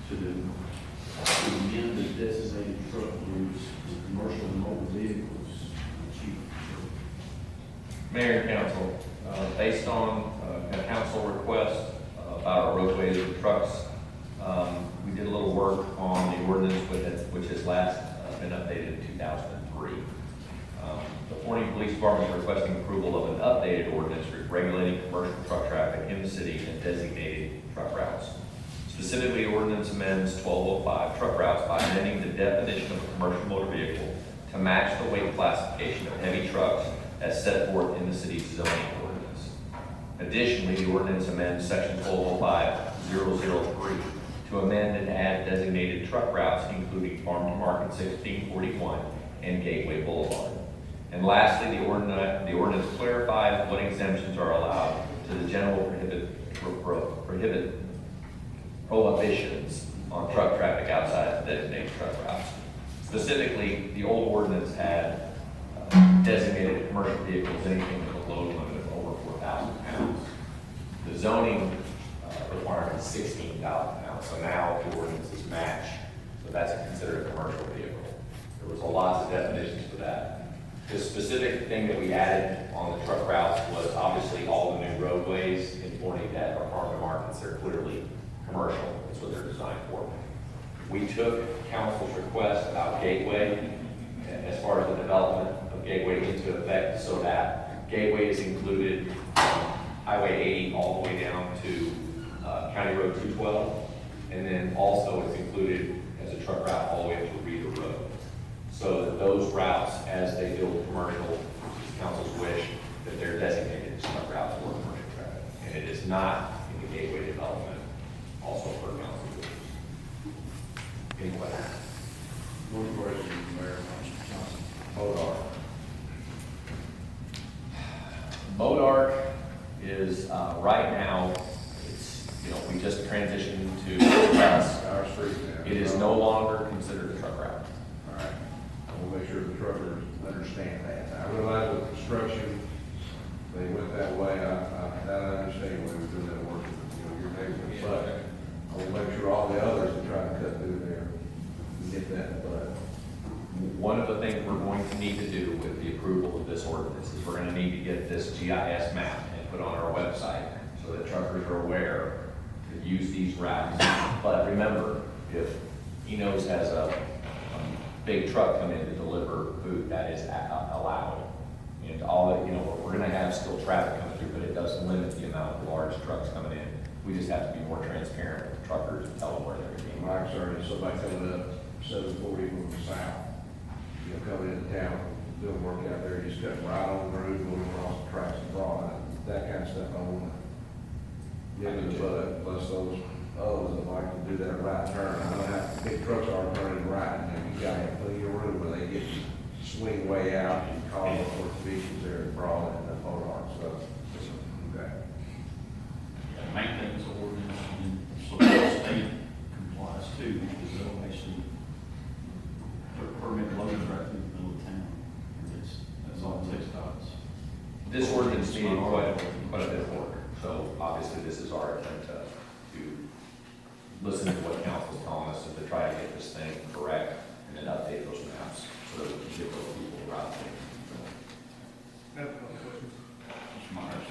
to amend the designated truck routes for commercial and mobile vehicles. Chief. Mayor and council, based on a council request about our roadways and trucks, we did a little work on the ordinance with it, which has last been updated in 2003. The Forney Police Department is requesting approval of an updated ordinance regulating commercial truck traffic in the city and designated truck routes. Specifically, the ordinance amends 1205 truck routes by amending the definition of a commercial motor vehicle to match the weight classification of heavy trucks as set forth in the city's zoning ordinance. Additionally, the ordinance amends section 1205.003 to amend and add designated truck routes, including Farm to Market 1641 and Gateway Boulevard. And lastly, the ordinance clarifies what exemptions are allowed to the general prohibitions on truck traffic outside the designated truck routes. Specifically, the old ordinance had designated commercial vehicles anything with a load limit of over 4,000 pounds. The zoning requirement is 16,000 pounds, so now the ordinance is matched, so that's considered a commercial vehicle. There was lots of definitions for that. The specific thing that we added on the truck routes was obviously all the new roadways in Forney that are farm to markets. They're clearly commercial. That's what they're designed for. We took council's request about Gateway as far as the development of Gateway into effect, so that Gateway is included Highway 80 all the way down to County Road 212, and then also it's included as a truck route all the way up to Reeder Road. So that those routes, as they build commercial, it's council's wish that they're designated as truck routes for commercial traffic. And it is not in the Gateway development, also for council wishes. Anyway. One question, Mayor. MODARC. MODARC is right now, it's, we just transitioned to Our street now. it is no longer considered a truck route. All right. We'll make sure the truckers understand that. I realize with construction, they went that way. I understand why we're doing that work, your neighborhood. But I will make sure all the others are trying to cut through there and get that, but. One of the things we're going to need to do with the approval of this ordinance is we're going to need to get this GIS map and put on our website so that truckers are aware to use these routes. But remember, if Eno's has a big truck come in to deliver food, that is allowed. And all that, we're going to have still traffic coming through, but it does limit the amount of large trucks coming in. We just have to be more transparent with the truckers and tell them where they're being. My concern is somebody coming up 740 from the south, coming into town, doing work out there, just cutting right on the road, going across the tracks and broad, that kind of stuff I want to get in the butt, plus those others that like to do that right turn. I don't know how big trucks are turning right, and you got to have plenty of room where they get to swing way out and call all sorts of issues there at broad and the MODARC, so, okay. Maintenance ordinance and so the state complies too, because they'll actually permit loading right through the middle of town. That's all it takes dots. This ordinance needed quite a bit of work, so obviously this is our attempt to listen to what council's telling us and to try to get this thing correct and then update those maps so that we can give those people the right thing. No, no questions. Mr. Myers.